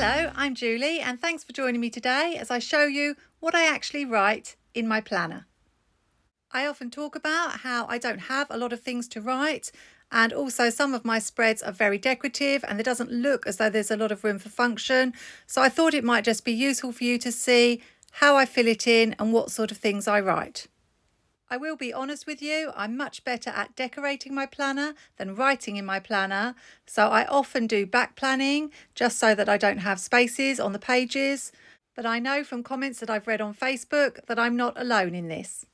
Hello, I'm Julie and thanks for joining me today as I show you what I actually write in my planner. I often talk about how I don't have a lot of things to write, and also some of my spreads are very decorative and it doesn't look as though there's a lot of room for function, so I thought it might just be useful for you to see how I fill it in and what sort of things I write. I will be honest with you, I'm much better at decorating my planner than writing in my planner, so I often do back planning just so that I don't have spaces on the pages, but I know from comments that I've read on Facebook that I'm not alone in this.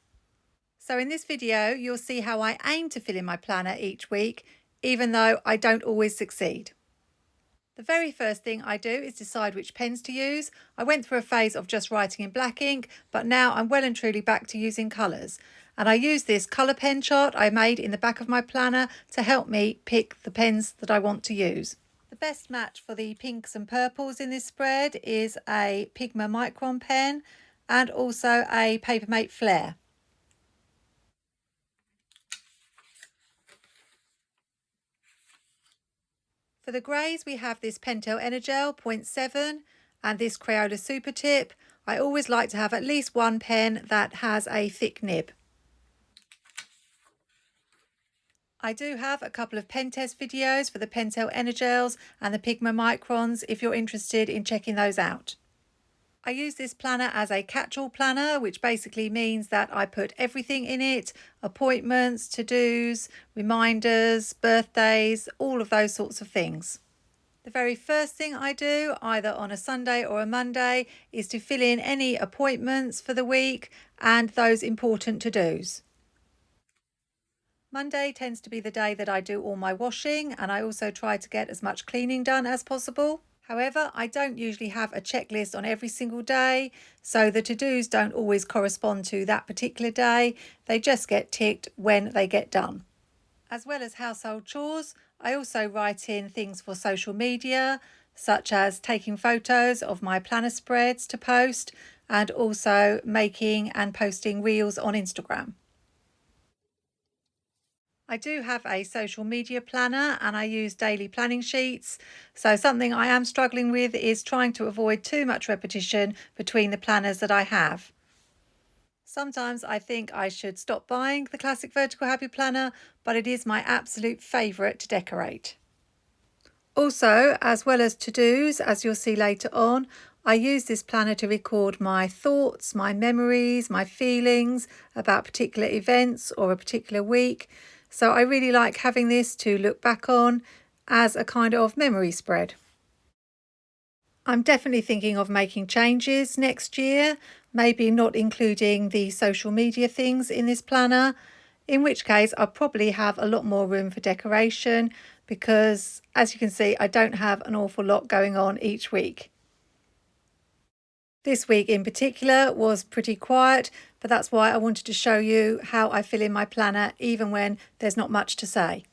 So in this video you'll see how I aim to fill in my planner each week, even though I don't always succeed. The very first thing I do is decide which pens to use. I went through a phase of just writing in black ink, but now I'm well and truly back to using colours. And I use this colour pen chart I made in the back of my planner to help me pick the pens that I want to use. The best match for the pinks and purples in this spread is a Pigma Micron pen and also a Papermate Flare. For the greys we have this Pentel Energel 0.7 and this Crayola Super Tip. I always like to have at least one pen that has a thick nib. I do have a couple of pen test videos for the Pentel Energels and the Pigma Microns if you're interested in checking those out. I use this planner as a catch-all planner, which basically means that I put everything in it: appointments, to-dos, reminders, birthdays, all of those sorts of things. The very first thing I do, either on a Sunday or a Monday, is to fill in any appointments for the week and those important to-dos. Monday tends to be the day that I do all my washing, and I also try to get as much cleaning done as possible. However, I don't usually have a checklist on every single day, so the to-dos don't always correspond to that particular day. They just get ticked when they get done. As well as household chores, I also write in things for social media, such as taking photos of my planner spreads to post, and also making and posting reels on Instagram. I do have a social media planner and I use daily planning sheets. So something I am struggling with is trying to avoid too much repetition between the planners that I have. Sometimes I think I should stop buying the classic vertical happy planner, but it is my absolute favourite to decorate. Also, as well as to-dos, as you'll see later on, I use this planner to record my thoughts, my memories, my feelings about particular events or a particular week. So I really like having this to look back on as a kind of memory spread. I'm definitely thinking of making changes next year, maybe not including the social media things in this planner, in which case I'll probably have a lot more room for decoration because, as you can see, I don't have an awful lot going on each week. This week in particular was pretty quiet, but that's why I wanted to show you how I fill in my planner even when there's not much to say.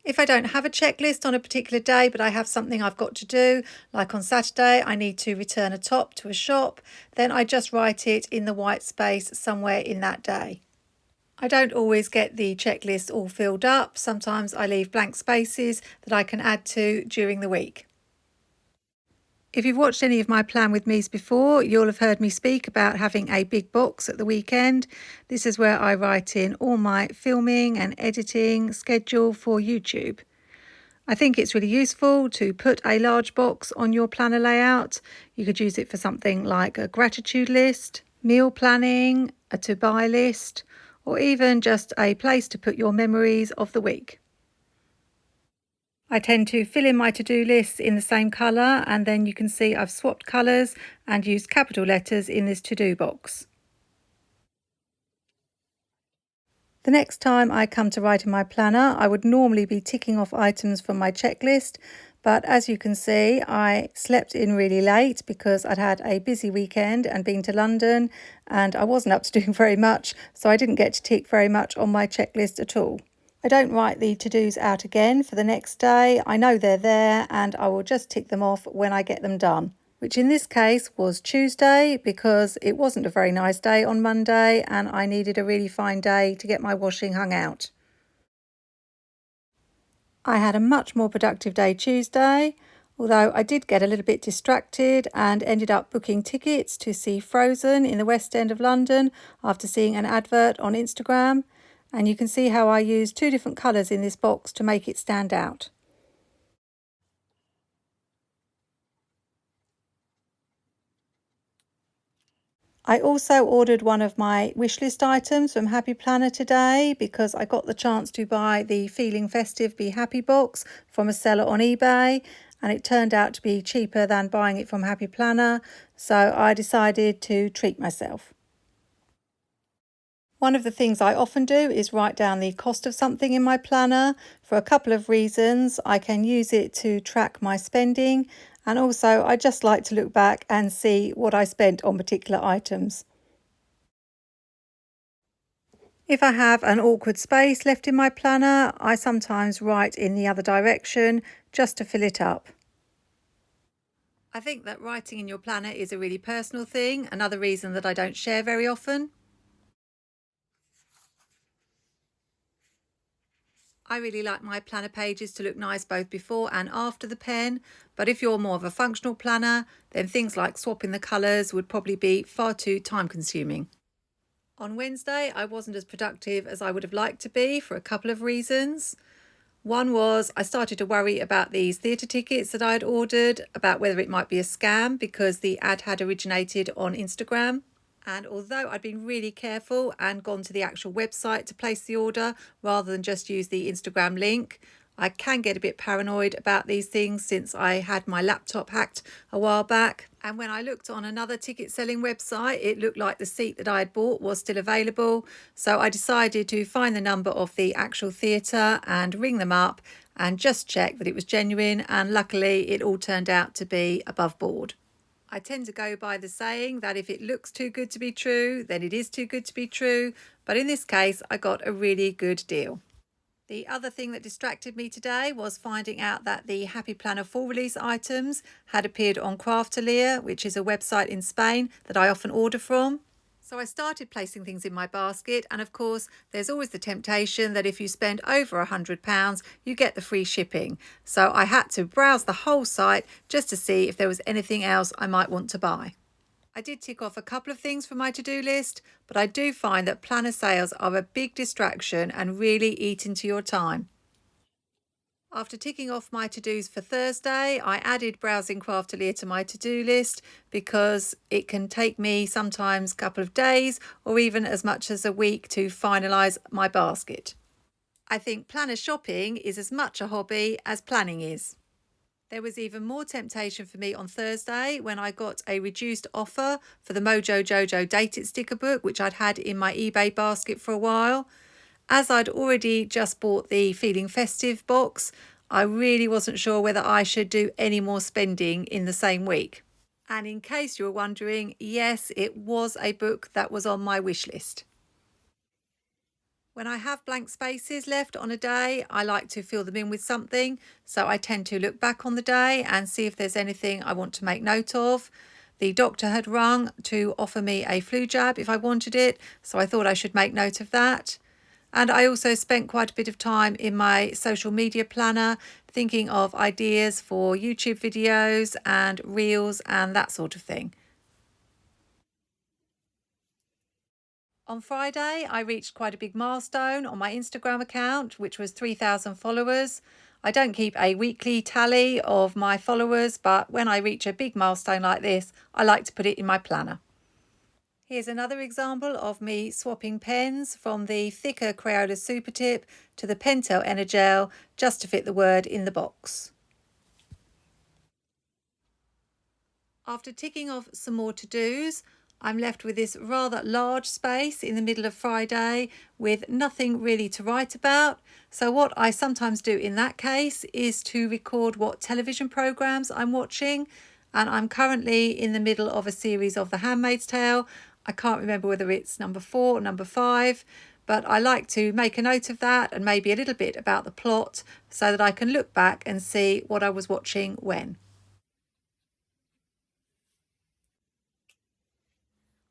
If I don't have a checklist on a particular day, but I have something I've got to do, like on Saturday I need to return a top to a shop, then I just write it in the white space somewhere in that day. I don't always get the checklist all filled up. Sometimes I leave blank spaces that I can add to during the week. If you've watched any of my Plan With Me's before, you'll have heard me speak about having a big box at the weekend. This is where I write in all my filming and editing schedule for YouTube. I think it's really useful to put a large box on your planner layout. You could use it for something like a gratitude list, meal planning, a to-buy list, or even just a place to put your memories of the week. I tend to fill in my to-do lists in the same colour, and then you can see I've swapped colours and used capital letters in this to-do box. The next time I come to write in my planner, I would normally be ticking off items from my checklist, but as you can see, I slept in really late because I'd had a busy weekend and been to London, and I wasn't up to doing very much, so I didn't get to tick very much on my checklist at all. I don't write the to-dos out again for the next day. I know they're there and I will just tick them off when I get them done, which in this case was Tuesday because it wasn't a very nice day on Monday and I needed a really fine day to get my washing hung out. I had a much more productive day Tuesday. Although I did get a little bit distracted and ended up booking tickets to see Frozen in the West End of London after seeing an advert on Instagram. And you can see how I used two different colours in this box to make it stand out. I also ordered one of my wishlist items from Happy Planner today because I got the chance to buy the Feeling Festive Be Happy box from a seller on eBay, and it turned out to be cheaper than buying it from Happy Planner, so I decided to treat myself. One of the things I often do is write down the cost of something in my planner for a couple of reasons. I can use it to track my spending, and also I just like to look back and see what I spent on particular items. If I have an awkward space left in my planner, I sometimes write in the other direction just to fill it up. I think that writing in your planner is a really personal thing, another reason that I don't share very often. I really like my planner pages to look nice both before and after the pen, but if you're more of a functional planner, then things like swapping the colours would probably be far too time consuming. On Wednesday, I wasn't as productive as I would have liked to be for a couple of reasons. One was I started to worry about these theatre tickets that I had ordered, about whether it might be a scam because the ad had originated on Instagram. And although I'd been really careful and gone to the actual website to place the order rather than just use the Instagram link, I can get a bit paranoid about these things since I had my laptop hacked a while back. And when I looked on another ticket selling website, it looked like the seat that I had bought was still available. So I decided to find the number of the actual theatre and ring them up and just check that it was genuine. And luckily, it all turned out to be above board. I tend to go by the saying that if it looks too good to be true, then it is too good to be true. But in this case, I got a really good deal. The other thing that distracted me today was finding out that the Happy Planner full release items had appeared on Craftalier, which is a website in Spain that I often order from. So I started placing things in my basket, and of course there's always the temptation that if you spend over £100 you get the free shipping. So I had to browse the whole site just to see if there was anything else I might want to buy. I did tick off a couple of things from my to-do list, but I do find that planner sales are a big distraction and really eat into your time. After ticking off my to-dos for Thursday, I added browsing Craftalier to my to-do list because it can take me sometimes a couple of days or even as much as a week to finalise my basket. I think planner shopping is as much a hobby as planning is. There was even more temptation for me on Thursday when I got a reduced offer for the Mojo Jojo Date It sticker book, which I'd had in my eBay basket for a while. As I'd already just bought the Feeling Festive box, I really wasn't sure whether I should do any more spending in the same week. And in case you were wondering, yes, it was a book that was on my wish list. When I have blank spaces left on a day, I like to fill them in with something. So I tend to look back on the day and see if there's anything I want to make note of. The doctor had rung to offer me a flu jab if I wanted it, so I thought I should make note of that. And I also spent quite a bit of time in my social media planner thinking of ideas for YouTube videos and reels and that sort of thing. On Friday, I reached quite a big milestone on my Instagram account, which was 3,000 followers. I don't keep a weekly tally of my followers, but when I reach a big milestone like this, I like to put it in my planner. Here's another example of me swapping pens from the thicker Crayola Super Tip to the Pentel Energel just to fit the word in the box. After ticking off some more to-dos, I'm left with this rather large space in the middle of Friday with nothing really to write about. So what I sometimes do in that case is to record what television programs I'm watching. And I'm currently in the middle of a series of The Handmaid's Tale. I can't remember whether it's number 4 or number 5, but I like to make a note of that and maybe a little bit about the plot so that I can look back and see what I was watching when.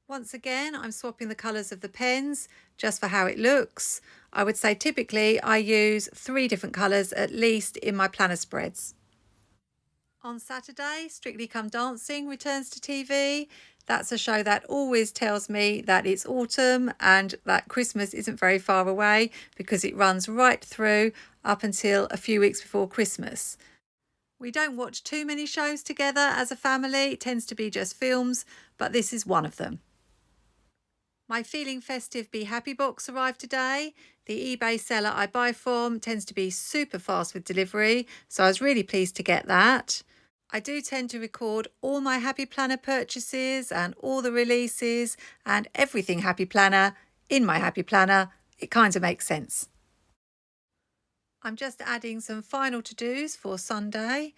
Once again, I'm swapping the colours of the pens just for how it looks. I would say typically I use 3 different colours at least in my planner spreads. On Saturday, Strictly Come Dancing returns to TV. That's a show that always tells me that it's autumn and that Christmas isn't very far away because it runs right through up until a few weeks before Christmas. We don't watch too many shows together as a family. It tends to be just films, but this is one of them. My Feeling Festive Be Happy box arrived today. The eBay seller I buy from tends to be super fast with delivery, so I was really pleased to get that. I do tend to record all my Happy Planner purchases and all the releases and everything Happy Planner in my Happy Planner. It kind of makes sense. I'm just adding some final to-dos for Sunday.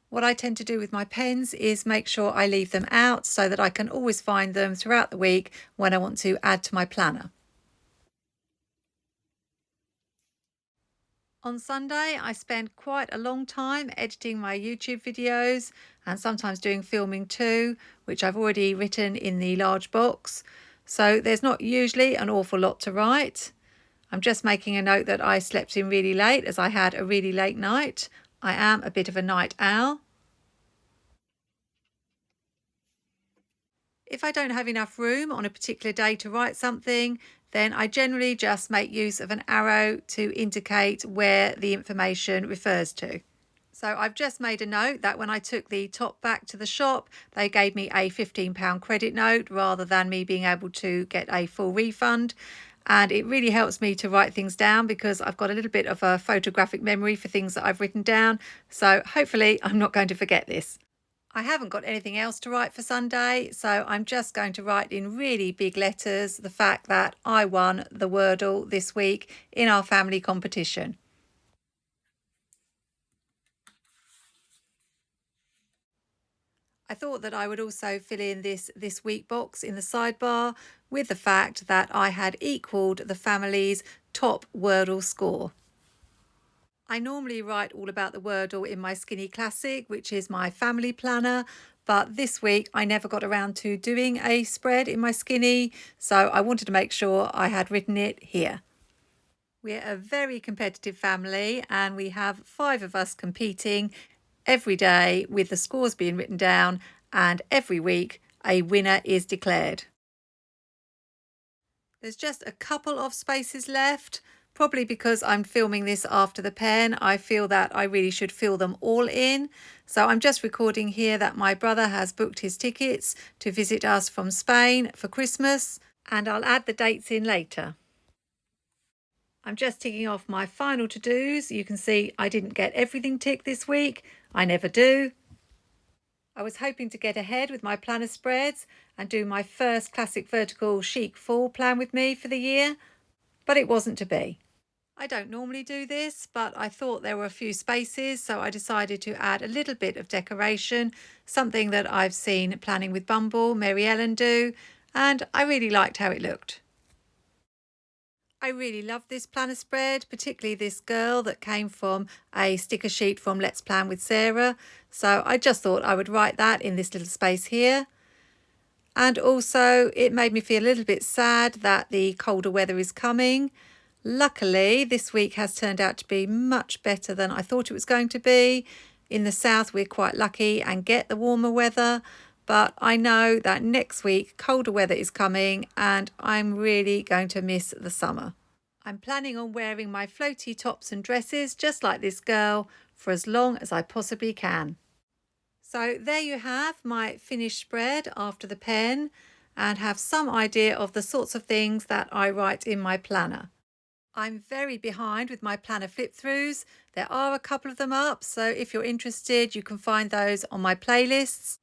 What I tend to do with my pens is make sure I leave them out so that I can always find them throughout the week when I want to add to my planner. On Sunday, I spend quite a long time editing my YouTube videos and sometimes doing filming too, which I've already written in the large box. So there's not usually an awful lot to write. I'm just making a note that I slept in really late as I had a really late night. I am a bit of a night owl. If I don't have enough room on a particular day to write something, then I generally just make use of an arrow to indicate where the information refers to. So I've just made a note that when I took the top back to the shop, they gave me a £15 credit note rather than me being able to get a full refund. And it really helps me to write things down because I've got a little bit of a photographic memory for things that I've written down. So hopefully I'm not going to forget this. I haven't got anything else to write for Sunday, so I'm just going to write in really big letters the fact that I won the Wordle this week in our family competition. I thought that I would also fill in this week box in the sidebar with the fact that I had equalled the family's top Wordle score. I normally write all about the Wordle in my Skinny Classic, which is my family planner, but this week I never got around to doing a spread in my Skinny, so I wanted to make sure I had written it here. We're a very competitive family and we have 5 of us competing every day with the scores being written down, and every week a winner is declared. There's just a couple of spaces left. Probably because I'm filming this after the pen, I feel that I really should fill them all in. So I'm just recording here that my brother has booked his tickets to visit us from Spain for Christmas, and I'll add the dates in later. I'm just ticking off my final to-dos. You can see I didn't get everything ticked this week. I never do. I was hoping to get ahead with my planner spreads and do my first classic vertical chic fall plan with me for the year, but it wasn't to be. I don't normally do this, but I thought there were a few spaces, so I decided to add a little bit of decoration, something that I've seen Planning with Bumble, Mary Ellen do, and I really liked how it looked. I really love this planner spread, particularly this girl that came from a sticker sheet from Let's Plan with Sarah, so I just thought I would write that in this little space here. And also it made me feel a little bit sad that the colder weather is coming. Luckily, this week has turned out to be much better than I thought it was going to be. In the south, we're quite lucky and get the warmer weather, but I know that next week colder weather is coming and I'm really going to miss the summer. I'm planning on wearing my floaty tops and dresses just like this girl for as long as I possibly can. So there you have my finished spread after the pen, and have some idea of the sorts of things that I write in my planner. I'm very behind with my planner flip-throughs. There are a couple of them up, so if you're interested, you can find those on my playlists.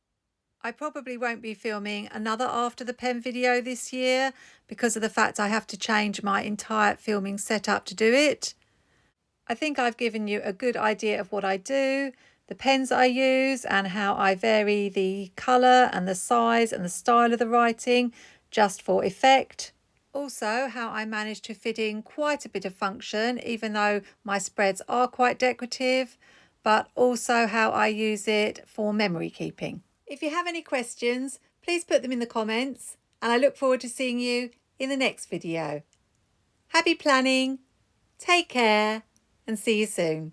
I probably won't be filming another After the Pen video this year because of the fact I have to change my entire filming setup to do it. I think I've given you a good idea of what I do, the pens I use, and how I vary the colour and the size and the style of the writing just for effect. Also, how I manage to fit in quite a bit of function, even though my spreads are quite decorative, but also how I use it for memory keeping. If you have any questions, please put them in the comments, and I look forward to seeing you in the next video. Happy planning, take care, and see you soon.